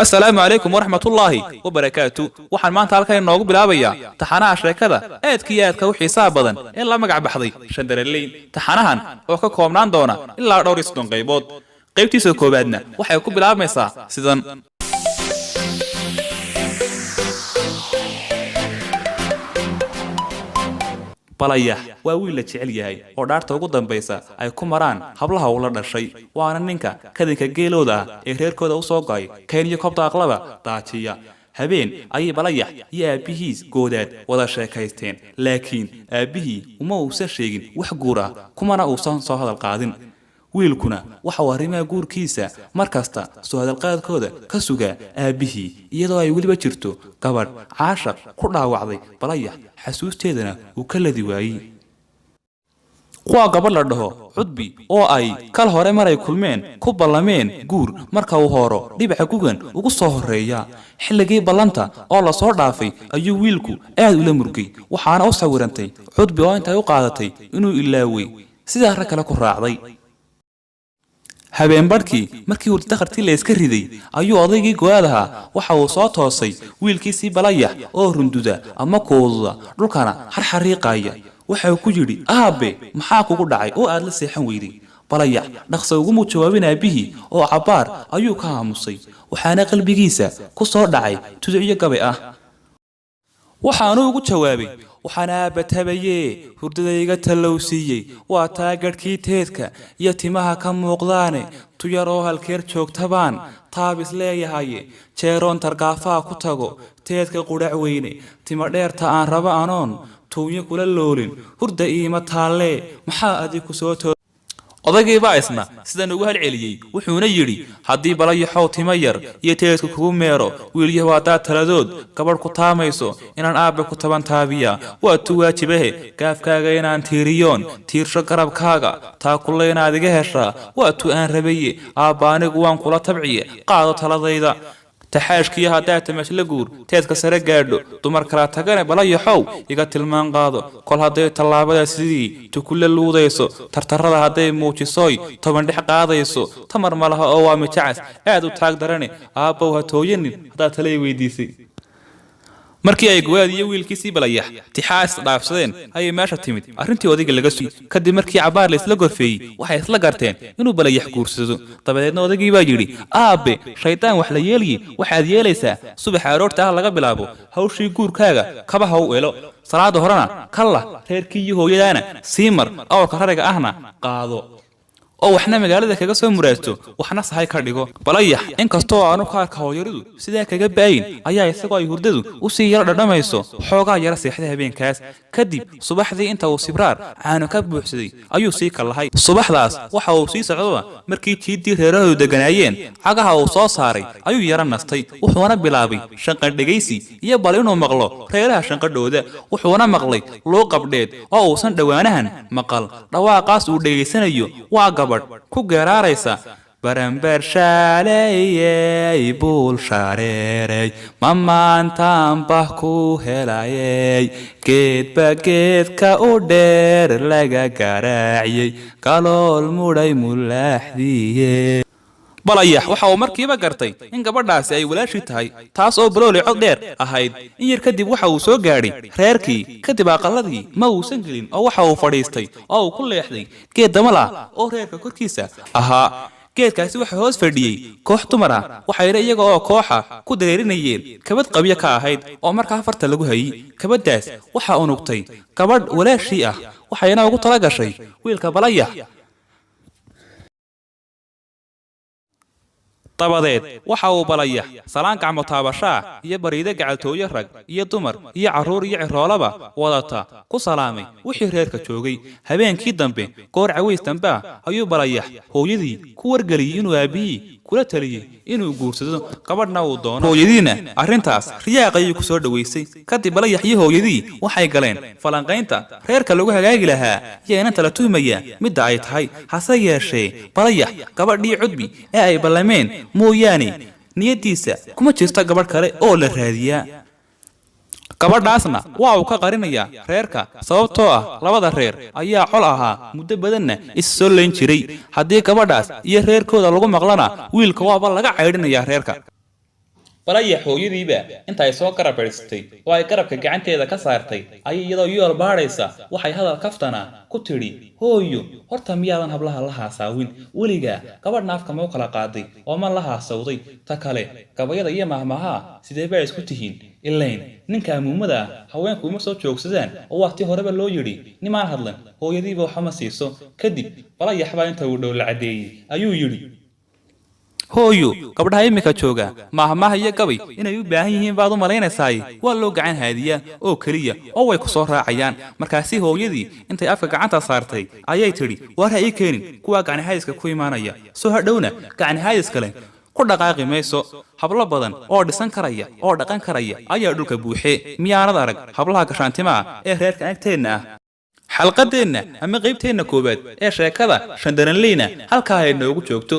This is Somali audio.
السلام عليكم ورحمة الله وبركاته. waxaan maanta halkan inoogu bilaabayaa taxanaha sheekada aadka u xiisaha badan ee la magac baxday Shandaraleyn. taxanahan oo ka koobnaan doona ilaa dhowr iyo 30 qaybood. qaybtiisa koobaadna waxay ku bilaabmaysaa sidan. balaya waa wiil la jecel yahay oo dhaarta ugu dambaysa ay ku maraan hablaha uu la dhashay. waana ninka kadinka geelooda ah ee reerkooda u soo go'ay Kenya kobta aqlaba daajiya. habeen ayay balaya iyo aabihiis goodaad wada sheekaysteen, laakiin aabihii uma uusan sheegin wax guur ah kumana uusan soo hadal qaadin. wiilkuna waxa uu arrimaha guurkiisa markasta soo hadal qaadkooda ka sugaa aabihii, iyadoo ay weliba jirto gabadh caashaq ku dhaawacday balaya xasuusteedana uu ka ladi waayay. waa gabadh la dhaho cudbi oo ay kal hore maray kulmeen ku ballameen guur marka uu horo dhibaca gugan ugu soo horeeya. xilligii ballanta oo la soo dhaafay ayuu wiilku aad ula murgay, waxaana u sawirantay cudbi oo intay u qaadatay inuu ilaaway sidaa rag kale ku raacday. habeen barkii markii uu dakhartii la iska riday ayuu odaygii goodaha waxa uu soo toosay wiilkiisii balaya oo runduda ama kooduda dhulkana xarxariiqaya. waxa uu ku yiri, aabe maxaa kugu dhacay oo aad la seexan weyday? balaya dhaqso ugu jawaabin aabihii oo cabaar ayuu ka aamusay, waxaana qalbigiisa ku soo dhacay tuduciyo gabay ah. waxaanu ugu jawaabay, waxaana batabaye hurdadayga talowsiiyey waa taageerkii teedka iyo timaha ka muuqdaane tu yar oo halkeer joogtabaan taabis leeyahay jeeroon targaafaha ku tago teedka qudhac weyne tima dheerta aan raba anoon tuunyo kula loolin hurda iima taalle maxaa adigu ku soo odaygii baa isna sidan ugu halceliyay, wuxuuna yiri, haddii balaya xow tima yar iyo teedka kugu meero wiilyaha waa taladood gabadh ku taamayso inaan aabe ku taban taabiya waa tu waajibahe gaafkaaga inaan tiiriyoon tiirsho garabkaaga taa kulle inaad iga heshaa waa tu aan rabaye aabba anigu waan kula tabciye qaado taladayda. taxaashkii haddaa tamasla guur teedka sare gaadho dumar kala tagane balaya xow iga tilmaan qaado kol hadday tallaabada sidii tukule luudayso tartarada hadday muujisoy toban dhex qaadayso tamar malaha oo waa mijacas aad u taag darane aabbow ha tooyanin haddaa talay weydiisay. markii ay gooyad iyo wiilkiisii balaya tixaas dhaafsadeen ayay meesha timid arrintii odayga laga sii. kadib markii cabaar la isla gorfeeyey waxay isla garteen inuu balaya guursado. dabadeedna odaygii baa yidhi, aabe shaydaan wax la yeeliye waxaad yeelaysaa subax aroorta ah laga bilaabo hawshii guurkaaga kabaha u elo, salaada horena kalla reerkii iyo hooyadaana sii mar awrka rariga ahna qaado oo waxna magaalada kaga soo muraasto waxna sahay ka dhigo. balaya inkastoo aanu ka arka hooyaridu sidaa kaga baayin ayaa isagoo ay hurdadu u sii yara dhadhamayso xoogaa yara seexday habeenkaas. kadib subaxdii inta uu sibraar caano ka buuxsaday ayuu sii kallahay. subaxdaas waxa uu sii socdoba markii jiidii reerahoodu deganaayeen cagaha uu soo saaray ayuu yara nastay, wuxuuna bilaabay shanqadh dhegaysi iyo bal inuu maqlo reeraha shanqadhooda. wuxuuna maqlay loo qabdheed oo uusan dhowaanahan maqal. dhawaaqaas uu dhegaysanayo waa gabadh ku geeraaraysa, barambar shaaleyey buul shareerey mamaantaan bah ku helayey geedba geedka u dheer laga garaaciyey kalool mudhay mulaaxdiye. balaya waxa uu markiiba gartay in gabadhaasi ay walaashii tahay, taas oo balooli cod dheer ahayd. in yar kadib waxa uu soo gaadhay reerkii. kadib aqalladii ma uusan gelin oo waxa uu fadhiistay oo uu ku leexday geed damal ah oo reerka korkiisa ahaa. geedkaasi waxa hoos fadhiyey koox dumar ah, waxayna iyaga oo kooxa ku dareerinayeen kabad qabyo ka ahayd oo markaa farta lagu hayay. kabaddaas waxa unugtay gabadh walaashii ah, waxayna ugu tala gashay wiilka balaya. dabadeed waxa uu balaya salaan gacmo taabashaa iyo bariida gacaltooyo rag iyo dumar iyo carruur iyo ciroolaba wadata ku salaamay wixii reerka joogay. habeenkii dambe goor caways dambe ayuu balaya hooyadii ku wargeliyey inuu aabihii kula taliyay inuu guursado gabadhna uu doono hooyadiina arrintaas riyaaq ayay ku soo dhaweysay kadib balayax iyo hooyadii waxay galeen falanqaynta reerka lagu hagaagi lahaa yeena tala tuhmaya midda ay tahay hase yeeshee balayax gabadhii cudbi ee ay ballameen mooyaane niyadiisa kuma jirta gabadh kale oo la raadiyaa gabadhaasna waa uu ka qarinayaa reerka sababtoo ah labada reer ayaa col ahaa muddo badanna is soo leyn jiray haddii gabadhaas iyo reerkooda lagu maqlana wiilka waaba laga caydhinayaa reerka balayax hooyadiiba inta ay soo garab fadhiistay oo ay garabka gacanteeda ka saartay ayay iyadoo yool baadhaysa waxay hadal kaftana ku tidhi hooyo horta miyaadan hablaha la haasaawin weligaa gabadhna afka ma u kala qaaday oo ma la haasawday ta kale gabayada iyo mahmaha sidee baa isku tihiin ilayn ninka amuumada haweenku uma soo joogsadaan oo waqti horeba loo yidhi nimaan hadlan hooyadiiba waxba ma siiso kadib balayax baa inta uu dhow la cadeeyay ayuu yidhi hooyo gabdhaha imika jooga mahmaha iyo gabay inay u baahan yihiin baad u malaynaysaay waa loo gacan haadiyaa oo keliya oo way ku soo raacayaan markaasi hooyadii intay afka gacanta saartay ayay tidhi war ha ii keenin kuwaa gacnihayska ku imaanaya soo hadhowna gacnihayis kale ku dhaqaaqi mayso hablo badan oo dhisan karaya oo dhaqan karaya ayaa dhulka buuxee miyaanad arag hablaha gashaantimaha ee reerka agteenna ah xalqadeenna ama qaybteenna koowaad ee sheekada shandaranleyna halkaa ay noogu joogto